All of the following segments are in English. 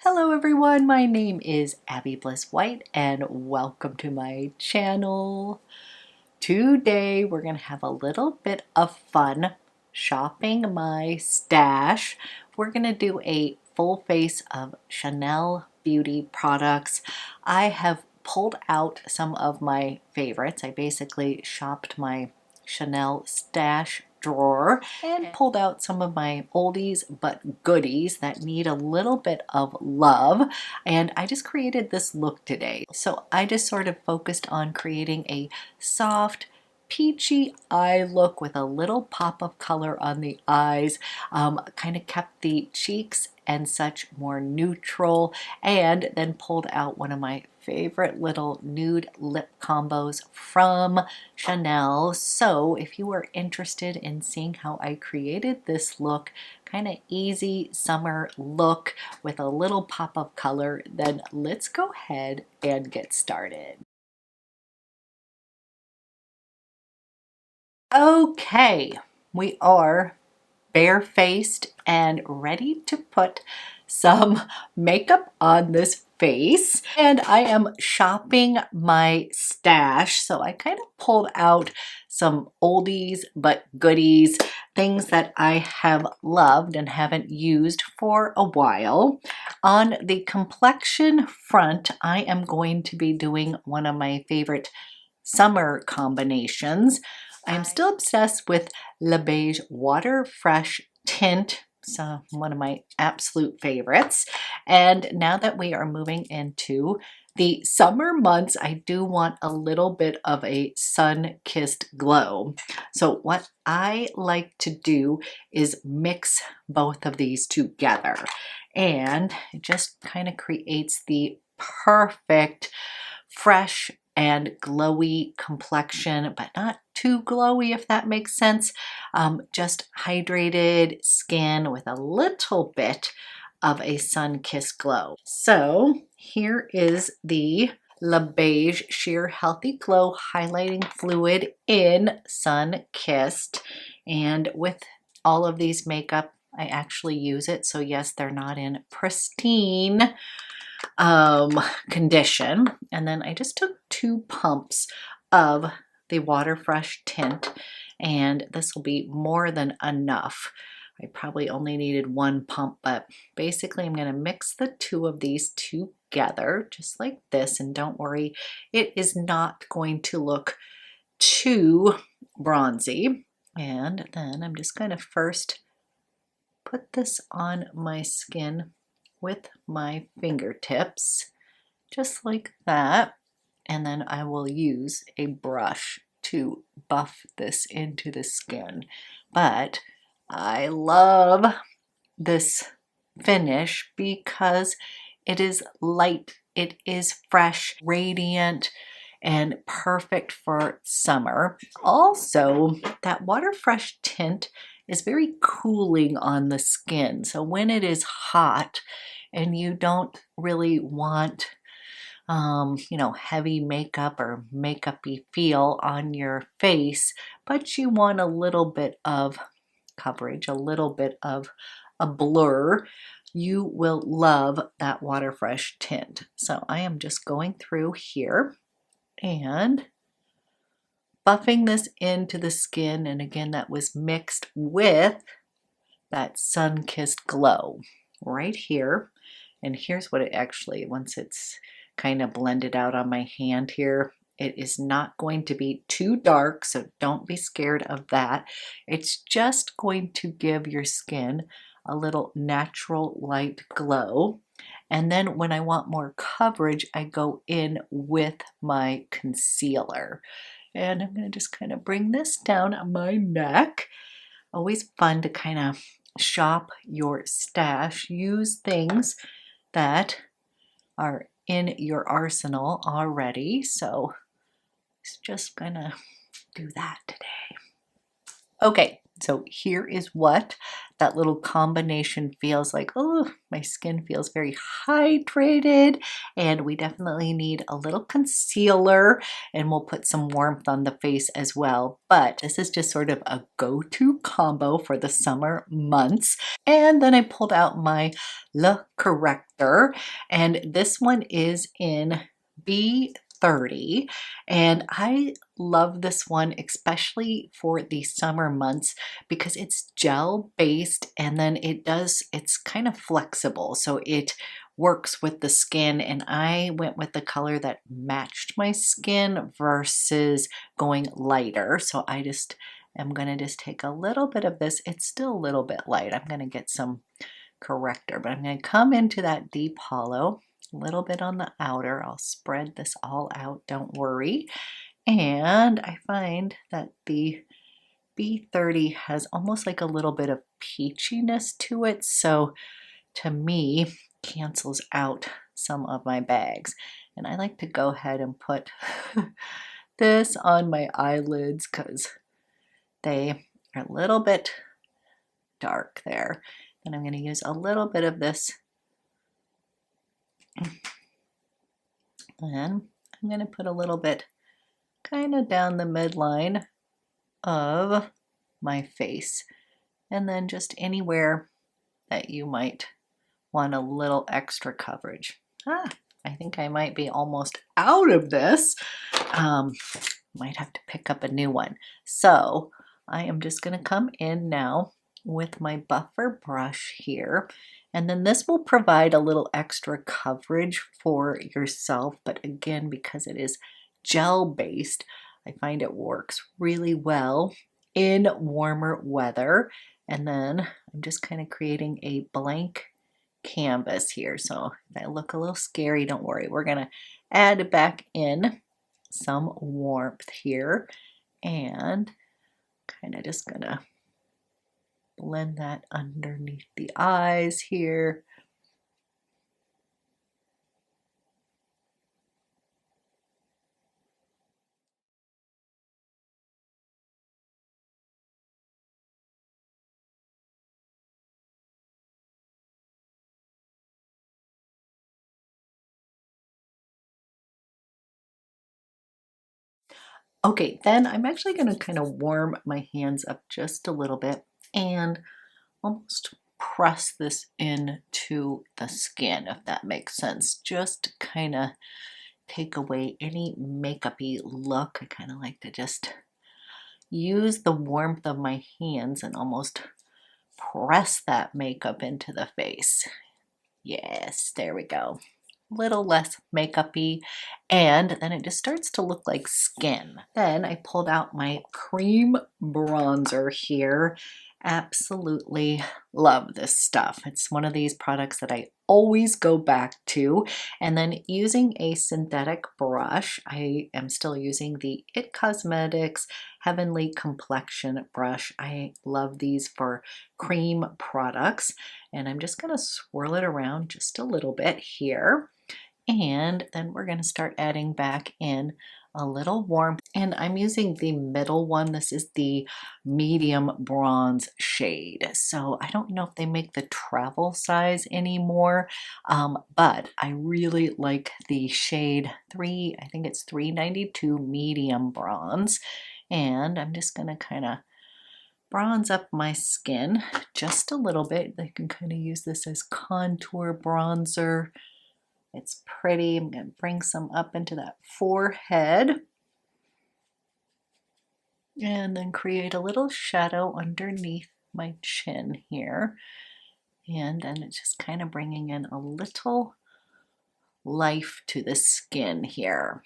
Hello everyone, my name is Abby Bliss White and welcome to my channel. Today we're going to have a little bit of fun shopping my stash. We're going to do a full face of Chanel beauty products. I have pulled out some of my favorites. I basically shopped my Chanel stash drawer and pulled out some of my oldies but goodies that need a little bit of love, and I just created this look today. So I just sort of focused on creating a soft peachy eye look with a little pop of color on the eyes, kind of kept the cheeks and such more neutral, and then pulled out one of my favorite little nude lip combos from Chanel. So if you are interested in seeing how I created this look, kind of easy summer look with a little pop of color, then let's go ahead and get started. Okay, we are barefaced and ready to put some makeup on this face, and I am shopping my stash. So I kind of pulled out some oldies but goodies, things that I have loved and haven't used for a while. On the complexion front, I am going to be doing one of my favorite summer combinations. I'm still obsessed with Le Beige Water Fresh Tint, so one of my absolute favorites. And now that we are moving into the summer months, I do want a little bit of a sun-kissed glow. So what I like to do is mix both of these together, and it just kind of creates the perfect fresh and glowy complexion, but not too glowy, if that makes sense. Just hydrated skin with a little bit of a sun-kissed glow. So here is the Le Beige Sheer Healthy Glow Highlighting Fluid in Sunkissed. And with all of these makeup, I actually use it. So yes, they're not in pristine condition. And then I just took 2 pumps of the Water Fresh tint, and this will be more than enough. I probably only needed 1 pump, but basically I'm going to mix the 2 of these together just like this. And don't worry, it is not going to look too bronzy. And then I'm just going to first put this on my skin with my fingertips, just like that. And then I will use a brush to buff this into the skin. But I love this finish because it is light, it is fresh, radiant, and perfect for summer. Also, that Water Fresh tint is very cooling on the skin. So when it is hot and you don't really want heavy makeup or makeup-y feel on your face, but you want a little bit of coverage, a little bit of a blur, you will love that Water Fresh tint. So I am just going through here and buffing this into the skin, and again that was mixed with that sun-kissed glow right here. And here's what it actually, once it's kind of blended out on my hand here, it is not going to be too dark, so don't be scared of that. It's just going to give your skin a little natural light glow. And then when I want more coverage, I go in with my concealer. And I'm going to just kind of bring this down on my neck. Always fun to kind of shop your stash. Use things that are in your arsenal already. So it's just gonna do that today. Okay, So here is what that little combination feels like. Oh, my skin feels very hydrated, and we definitely need a little concealer, and we'll put some warmth on the face as well. But this is just sort of a go-to combo for the summer months. And then I pulled out my Le Corrector, and this one is in B30, and I love this one especially for the summer months because it's gel based, and then it's kind of flexible, so it works with the skin, and I went with the color that matched my skin versus going lighter. So I'm gonna just take a little bit of this. It's still a little bit light. I'm gonna get some corrector, but I'm gonna come into that deep hollow, a little bit on the outer. I'll spread this all out, don't worry. And I find that the B30 has almost like a little bit of peachiness to it, so to me cancels out some of my bags. And I like to go ahead and put this on my eyelids because they are a little bit dark there. And I'm going to use a little bit of this, and I'm going to put a little bit kind of down the midline of my face, and then just anywhere that you might want a little extra coverage. I think I might be almost out of this. Might have to pick up a new one. So I am just going to come in now with my buffer brush here, and then this will provide a little extra coverage for yourself, but again, because it is gel based, I find it works really well in warmer weather. And then I'm just kind of creating a blank canvas here, so if I look a little scary, don't worry, we're gonna add back in some warmth here, and kind of just gonna blend that underneath the eyes here. Okay, then I'm actually going to kind of warm my hands up just a little bit and almost press this into the skin, if that makes sense. Just to kind of take away any makeup-y look. I kind of like to just use the warmth of my hands and almost press that makeup into the face. Yes, there we go. Little less makeup-y, and then it just starts to look like skin. Then I pulled out my cream bronzer here. Absolutely love this stuff. It's one of these products that I always go back to. And then using a synthetic brush, I am still using the It Cosmetics Heavenly Complexion brush. I love these for cream products, and I'm just going to swirl it around just a little bit here. And then we're going to start adding back in a little warmth, and I'm using the middle one. This is the medium bronze shade, so I don't know if they make the travel size anymore, but I really like the shade 3, I think it's 392 medium bronze, and I'm just going to kind of bronze up my skin just a little bit. I can kind of use this as contour bronzer. It's pretty. I'm going to bring some up into that forehead and then create a little shadow underneath my chin here. And then it's just kind of bringing in a little life to the skin here.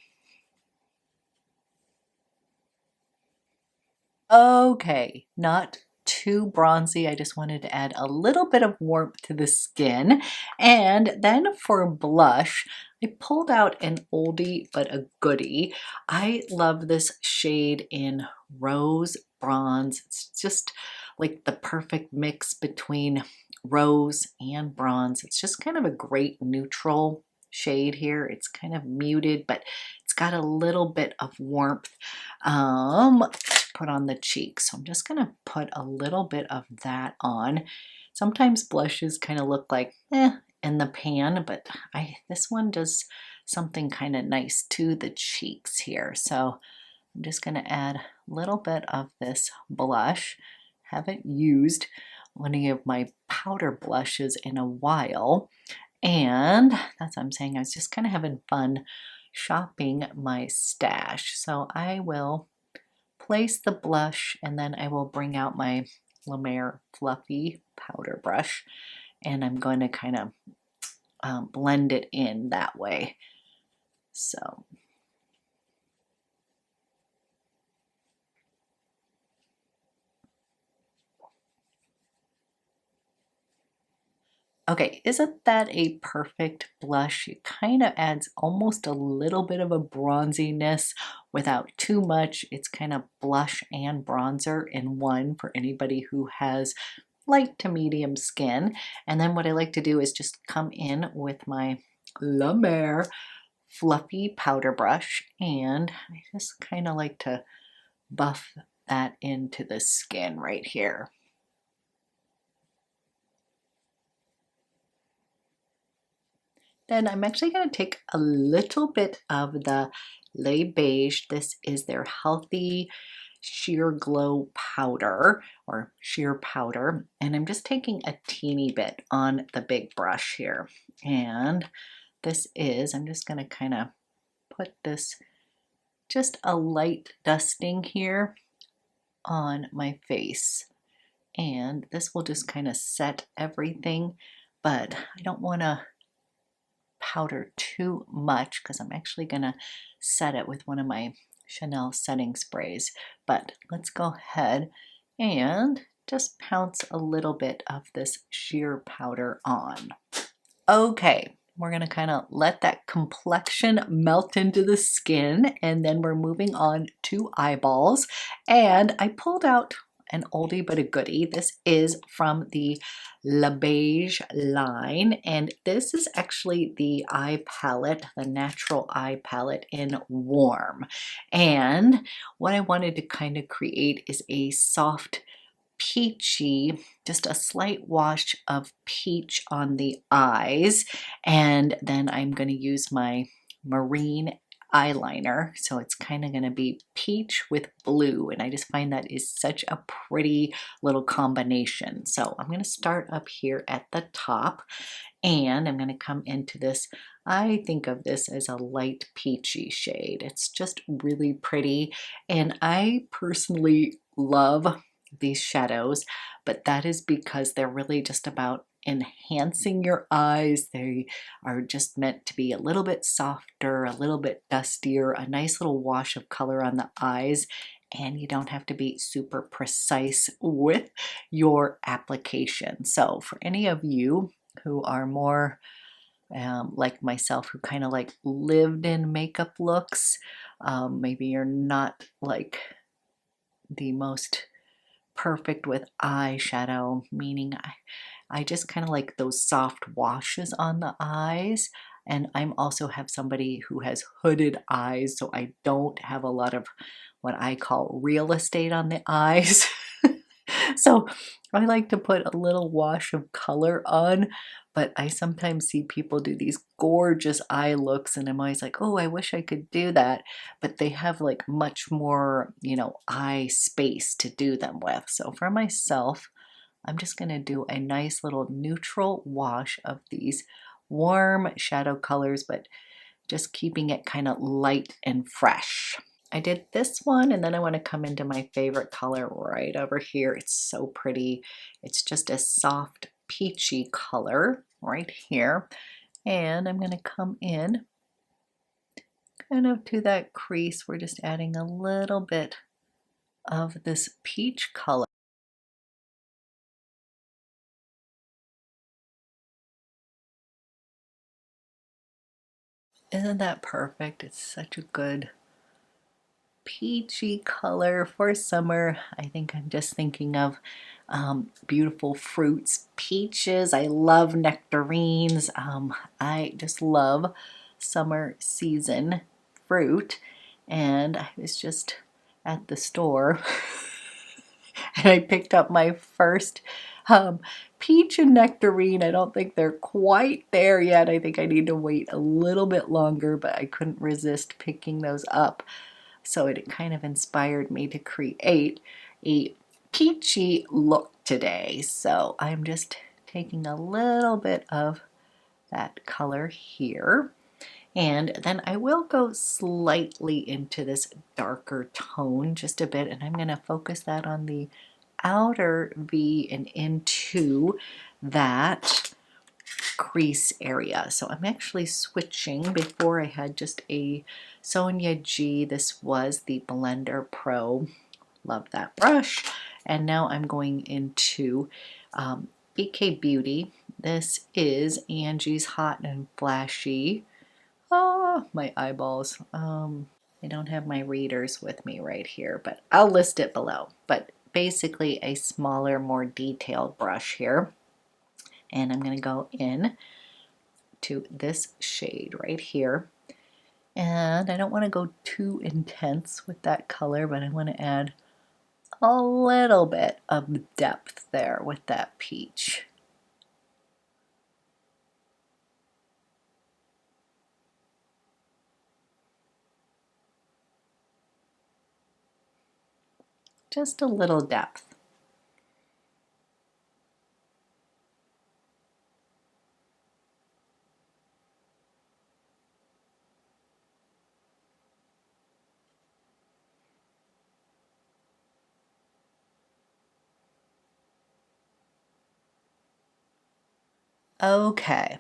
Okay, not too bronzy. I just wanted to add a little bit of warmth to the skin. And then for blush, I pulled out an oldie but a goodie. I love this shade in Rose Bronze. It's just like the perfect mix between rose and bronze. It's just kind of a great neutral shade here. It's kind of muted, but it's got a little bit of warmth. put on the cheeks. So I'm just gonna put a little bit of that on. Sometimes blushes kind of look like in the pan, but this one does something kind of nice to the cheeks here. So I'm just gonna add a little bit of this blush. Haven't used any of my powder blushes in a while, and that's what I'm saying. I was just kind of having fun shopping my stash. So I will place the blush and then I will bring out my lLongwear fluffy powder brush and I'm going to kind of blend it in that way. So okay, isn't that a perfect blush? It kind of adds almost a little bit of a bronziness without too much. It's kind of blush and bronzer in one for anybody who has light to medium skin. And then what I like to do is just come in with my lLongwear fluffy powder brush and I just kind of like to buff that into the skin right here. Then I'm actually going to take a little bit of the Beiges. This is their Healthy Sheer Glow Powder or sheer powder. And I'm just taking a teeny bit on the big brush here. And this is, I'm just going to kind of put this, just a light dusting here on my face. And this will just kind of set everything, but I don't want to powder too much because I'm actually going to set it with one of my Chanel setting sprays. But let's go ahead and just pounce a little bit of this sheer powder on. Okay, we're going to kind of let that complexion melt into the skin and then we're moving on to eyeballs. And I pulled out an oldie but a goodie. This is from the Beiges line, and this is actually the eye palette, the natural eye palette in Warm. And what I wanted to kind of create is a soft peachy, just a slight wash of peach on the eyes, and then I'm going to use my marine eyeliner, so it's kind of going to be peach with blue, and I just find that is such a pretty little combination. So I'm going to start up here at the top and I'm going to come into this. I think of this as a light peachy shade. It's just really pretty, and I personally love these shadows, but that is because they're really just about enhancing your eyes. They are just meant to be a little bit softer, a little bit dustier, a nice little wash of color on the eyes, and you don't have to be super precise with your application. So for any of you who are more like myself, who kind of like lived in makeup looks, maybe you're not like the most perfect with eyeshadow, meaning I just kind of like those soft washes on the eyes. And I'm also have somebody who has hooded eyes, so I don't have a lot of what I call real estate on the eyes. So I like to put a little wash of color on, but I sometimes see people do these gorgeous eye looks and I'm always like, oh, I wish I could do that. But they have like much more, you know, eye space to do them with. So for myself, I'm just going to do a nice little neutral wash of these warm shadow colors, but just keeping it kind of light and fresh. I did this one, and then I want to come into my favorite color right over here. It's so pretty. It's just a soft peachy color right here. And I'm going to come in kind of to that crease. We're just adding a little bit of this peach color. Isn't that perfect? It's such a good peachy color for summer. I think I'm just thinking of beautiful fruits, peaches. I love nectarines. I just love summer season fruit, and I was just at the store and I picked up my first peach and nectarine. I don't think they're quite there yet. I think I need to wait a little bit longer, but I couldn't resist picking those up. So it kind of inspired me to create a peachy look today. So I'm just taking a little bit of that color here. And then I will go slightly into this darker tone, just a bit, and I'm going to focus that on the outer V and into that crease area. So I'm actually switching. Before I had just a Sonia G. This was the Blender Pro. Love that brush. And now I'm going into BK Beauty. This is Angie's Hot and Flashy. Oh, my eyeballs. I don't have my readers with me right here, but I'll list it below. But basically a smaller, more detailed brush here. And I'm going to go in to this shade right here. And I don't want to go too intense with that color, but I want to add a little bit of depth there with that peach. Just a little depth. Okay,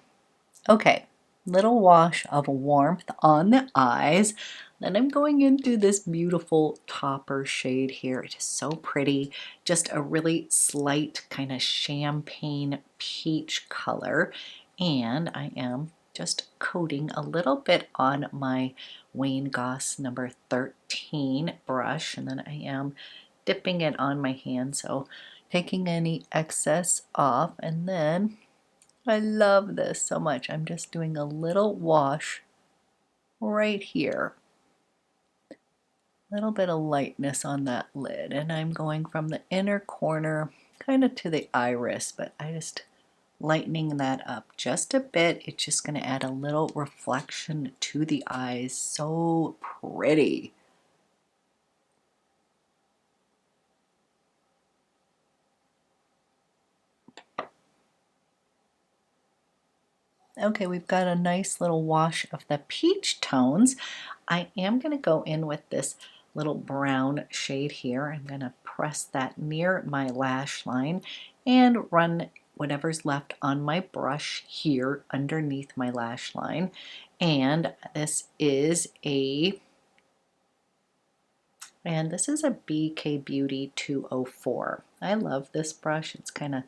little wash of warmth on the eyes. Then I'm going into this beautiful topper shade here. It is so pretty. Just a really slight kind of champagne peach color. And I am just coating a little bit on my Wayne Goss number 13 brush. And then I am dipping it on my hand. So taking any excess off, and then I love this so much. I'm just doing a little wash right here. A little bit of lightness on that lid, and I'm going from the inner corner kind of to the iris, but I just lightening that up just a bit. It's just going to add a little reflection to the eyes. So pretty. Okay, we've got a nice little wash of the peach tones. I am going to go in with this little brown shade here. I'm going to press that near my lash line and run whatever's left on my brush here underneath my lash line. And this is a BK Beauty 204. I love this brush. It's kind of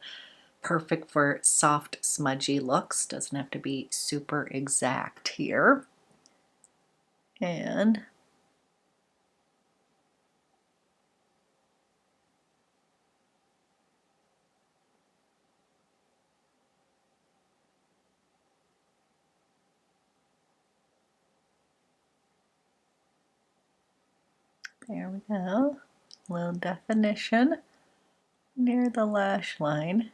perfect for soft, smudgy looks. Doesn't have to be super exact here. And there we go. A little definition near the lash line.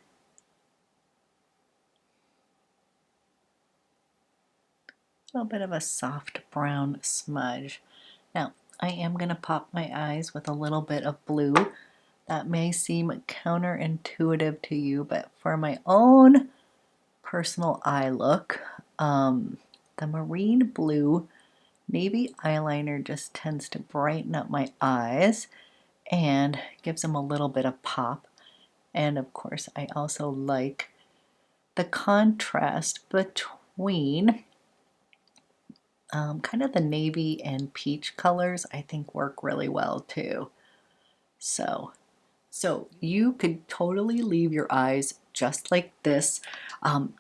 A little bit of a soft brown smudge. Now, I am going to pop my eyes with a little bit of blue. That may seem counterintuitive to you, but for my own personal eye look, the marine blue navy eyeliner just tends to brighten up my eyes and gives them a little bit of pop. And of course, I also like the contrast between kind of the navy and peach colors. I think work really well too. So you could totally leave your eyes just like this,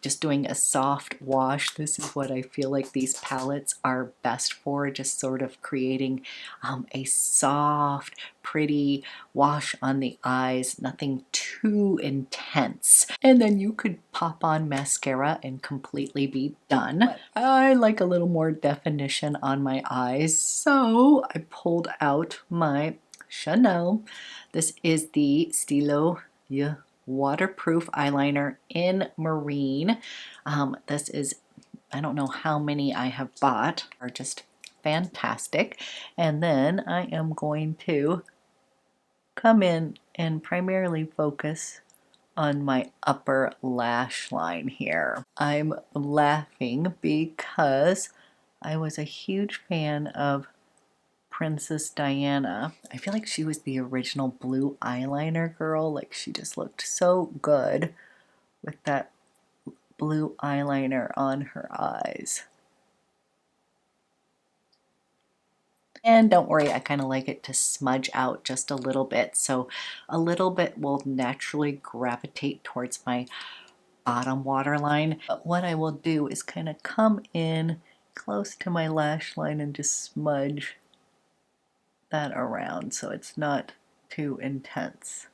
just doing a soft wash. This is what I feel like these palettes are best for, just sort of creating a soft, pretty wash on the eyes, nothing too intense. And then you could pop on mascara and completely be done. But I like a little more definition on my eyes, so I pulled out my Chanel. This is the Stylo Yeux waterproof eyeliner in Marine. This is, I don't know how many I have bought, are just fantastic. And then I am going to come in and primarily focus on my upper lash line here. I'm laughing because I was a huge fan of Princess Diana. I feel like she was the original blue eyeliner girl. Like, she just looked so good with that blue eyeliner on her eyes. And don't worry, I kind of like it to smudge out just a little bit, so a little bit will naturally gravitate towards my bottom waterline. But what I will do is kind of come in close to my lash line and just smudge that around so it's not too intense.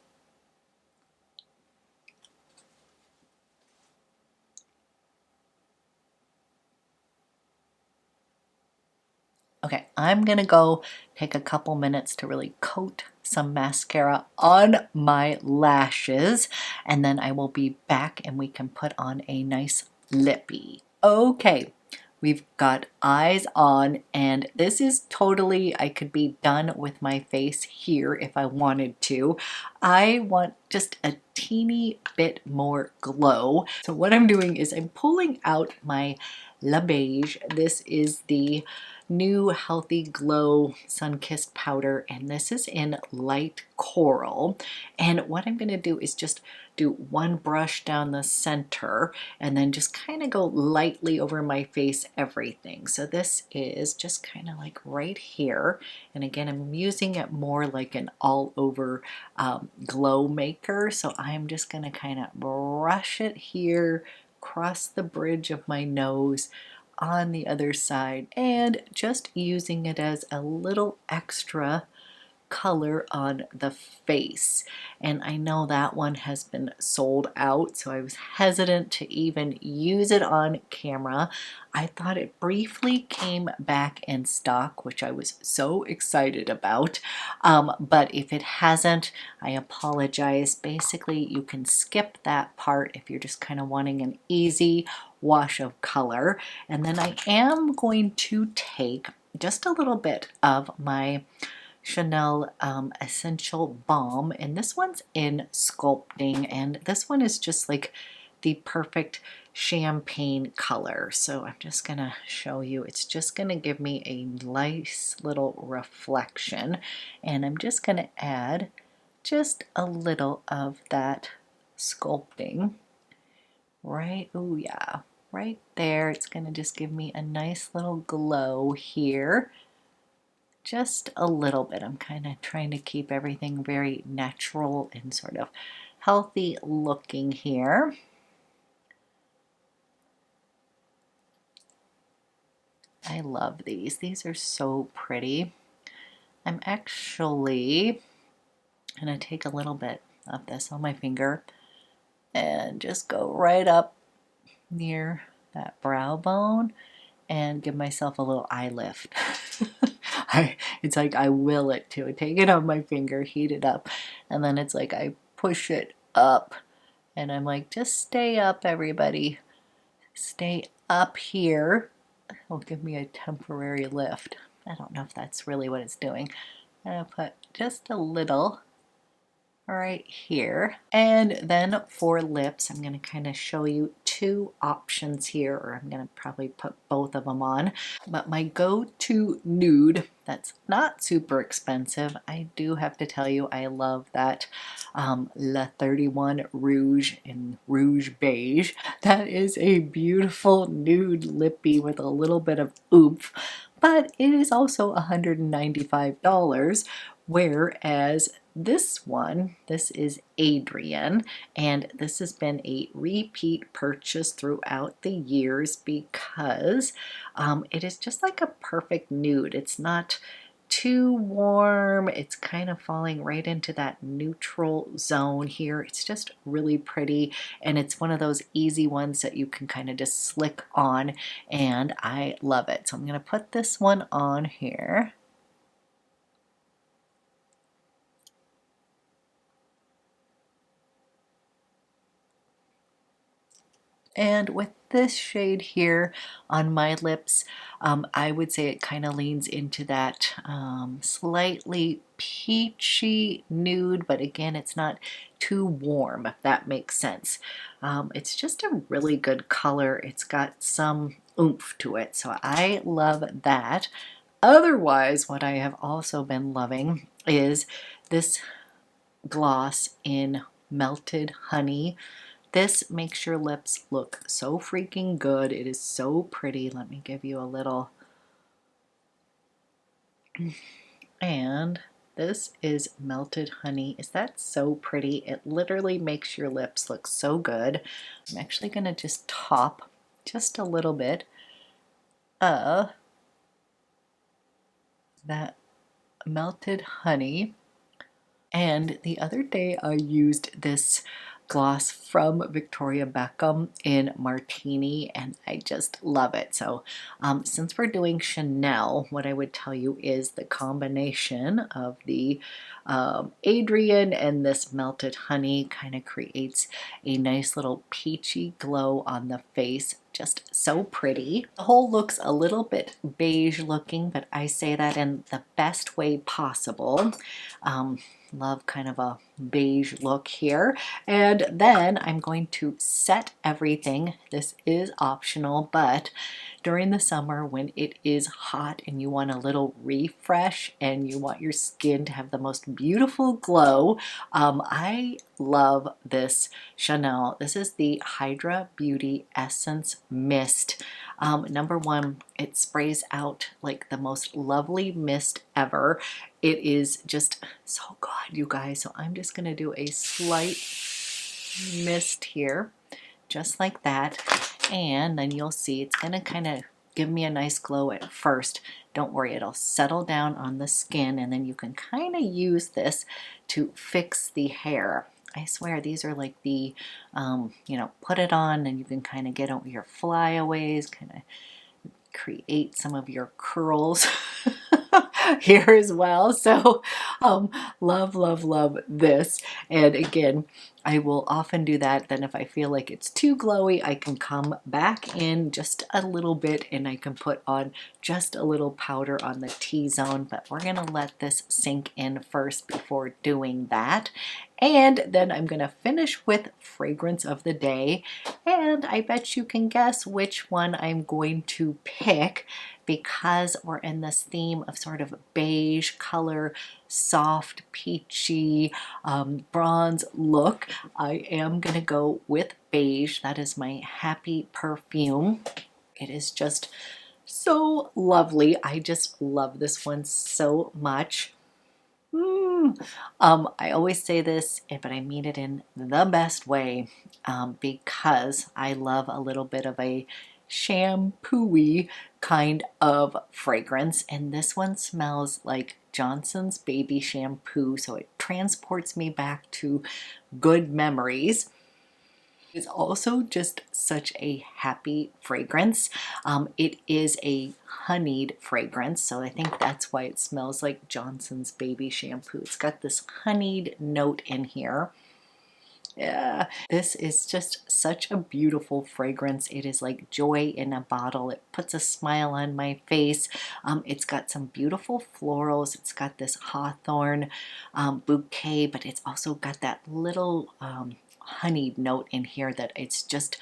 Okay, I'm gonna go take a couple minutes to really coat some mascara on my lashes, and then I will be back and we can put on a nice lippy. Okay, we've got eyes on, and this is totally, I could be done with my face here if I wanted to. I want just a teeny bit more glow. So what I'm doing is I'm pulling out my Beige. This is the new Healthy Glow Sunkissed powder, and this is in light coral. And what I'm going to do is just do one brush down the center and then just kind of go lightly over my face, everything. So this is just kind of like right here, and again I'm using it more like an all over glow maker. So I'm just going to kind of brush it here, cross the bridge of my nose, on the other side, and just using it as a little extra color on the face. And I know that one has been sold out, so I was hesitant to even use it on camera. I thought it briefly came back in stock, which I was so excited about. But if it hasn't, I apologize. Basically, you can skip that part if you're just kind of wanting an easy wash of color. And then I am going to take just a little bit of my Chanel Essentiel Baume, and this one's in Sculpting, and this one is just like the perfect champagne color. So I'm just gonna show you, it's just gonna give me a nice little reflection, and I'm just gonna add just a little of that Sculpting right, oh yeah, right there. It's gonna just give me a nice little glow here. Just a little bit. I'm kind of trying to keep everything very natural and sort of healthy looking here. I love these. These are so pretty. I'm actually going to take a little bit of this on my finger and just go right up near that brow bone and give myself a little eye lift. It's like I will it to. I take it on my finger, heat it up, and then it's like I push it up, and I'm like, just stay up, everybody. Stay up here. It'll give me a temporary lift. I don't know if that's really what it's doing. I'm gonna put just a little right here. And then for lips, I'm going to kind of show you two options here, or I'm going to probably put both of them on. But my go-to nude, that's not super expensive, I do have to tell you, I love that Le 31 Rouge in Rouge Beige. That is a beautiful nude lippy with a little bit of oomph, but it is also $195, whereas this one, this is Adrian, and this has been a repeat purchase throughout the years because it is just like a perfect nude. It's not too warm. It's kind of falling right into that neutral zone here. It's just really pretty, and it's one of those easy ones that you can kind of just slick on, and I love it. So I'm going to put this one on here. And with this shade here on my lips, I would say it kind of leans into that slightly peachy nude, but again, it's not too warm, if that makes sense. It's just a really good color. It's got some oomph to it, so I love that. Otherwise, what I have also been loving is this gloss in Melted Honey. This makes your lips look so freaking good. It is so pretty. Let me give you a little. And this is Melted Honey. Is that so pretty? It literally makes your lips look so good. I'm actually going to just top just a little bit of that Melted Honey. And the other day I used this gloss from Victoria Beckham in Martini, and I just love it. So since we're doing Chanel, what I would tell you is the combination of the Adrian and this Melted Honey kind of creates a nice little peachy glow on the face. Just so pretty. The whole looks a little bit beige looking, but I say that in the best way possible. Love kind of a beige look here. And then I'm going to set everything. This is optional, but during the summer when it is hot and you want a little refresh and you want your skin to have the most beautiful glow, I love this Chanel. This is the Hydra Beauty Essence Mist. Number one, it sprays out like the most lovely mist ever. It is just so good, you guys. So I'm just going to do a slight mist here, just like that. And then you'll see it's going to kind of give me a nice glow at first. Don't worry, it'll settle down on the skin, and then you can kind of use this to fix the hair. I swear these are like the, you know, put it on and you can kind of get over your flyaways, kind of create some of your curls here as well. So love, love, love this. And again, I will often do that. Then if I feel like it's too glowy, I can come back in just a little bit and I can put on just a little powder on the T-zone. But we're going to let this sink in first before doing that. And then I'm going to finish with fragrance of the day. And I bet you can guess which one I'm going to pick, because we're in this theme of sort of beige color, soft, peachy, bronze look. I am going to go with beige. That is my happy perfume. It is just so lovely. I just love this one so much. I always say this, but I mean it in the best way, because I love a little bit of a shampoo-y kind of fragrance, and this one smells like Johnson's baby shampoo, so it transports me back to good memories. It's also just such a happy fragrance. It is a honeyed fragrance, so I think that's why it smells like Johnson's baby shampoo. It's got this honeyed note in here. Yeah, this is just such a beautiful fragrance. It is like joy in a bottle. It puts a smile on my face. It's got some beautiful florals. It's got this hawthorn bouquet, but it's also got that little honeyed note in here that it's just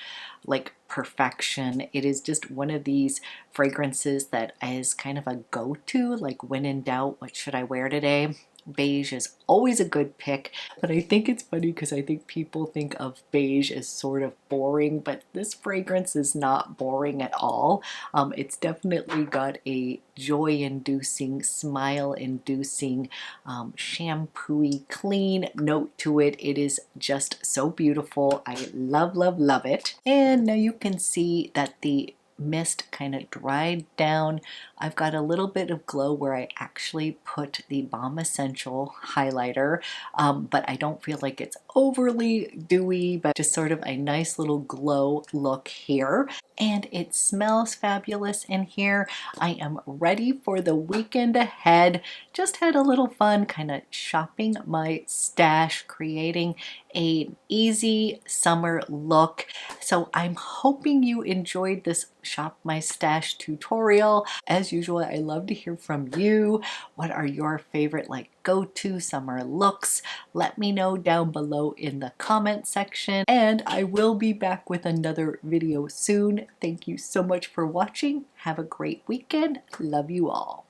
like perfection. It is just one of these fragrances that is kind of a go-to, like when in doubt, what should I wear today? Beige is always a good pick, but I think it's funny because I think people think of beige as sort of boring, but this fragrance is not boring at all. It's definitely got a joy-inducing, smile-inducing, shampoo-y, clean note to it. It is just so beautiful. I love, love, love it. And now you can see that the mist kind of dried down. I've got a little bit of glow where I actually put the Baume Essentiel highlighter, but I don't feel like it's overly dewy, but just sort of a nice little glow look here. And it smells fabulous in here. I am ready for the weekend ahead. Just had a little fun kind of shopping my stash, creating an easy summer look. So I'm hoping you enjoyed this Shop My Stash tutorial. As usual, I love to hear from you. What are your favorite go-to summer looks? Let me know down below in the comment section, and I will be back with another video soon. Thank you so much for watching. Have a great weekend. Love you all.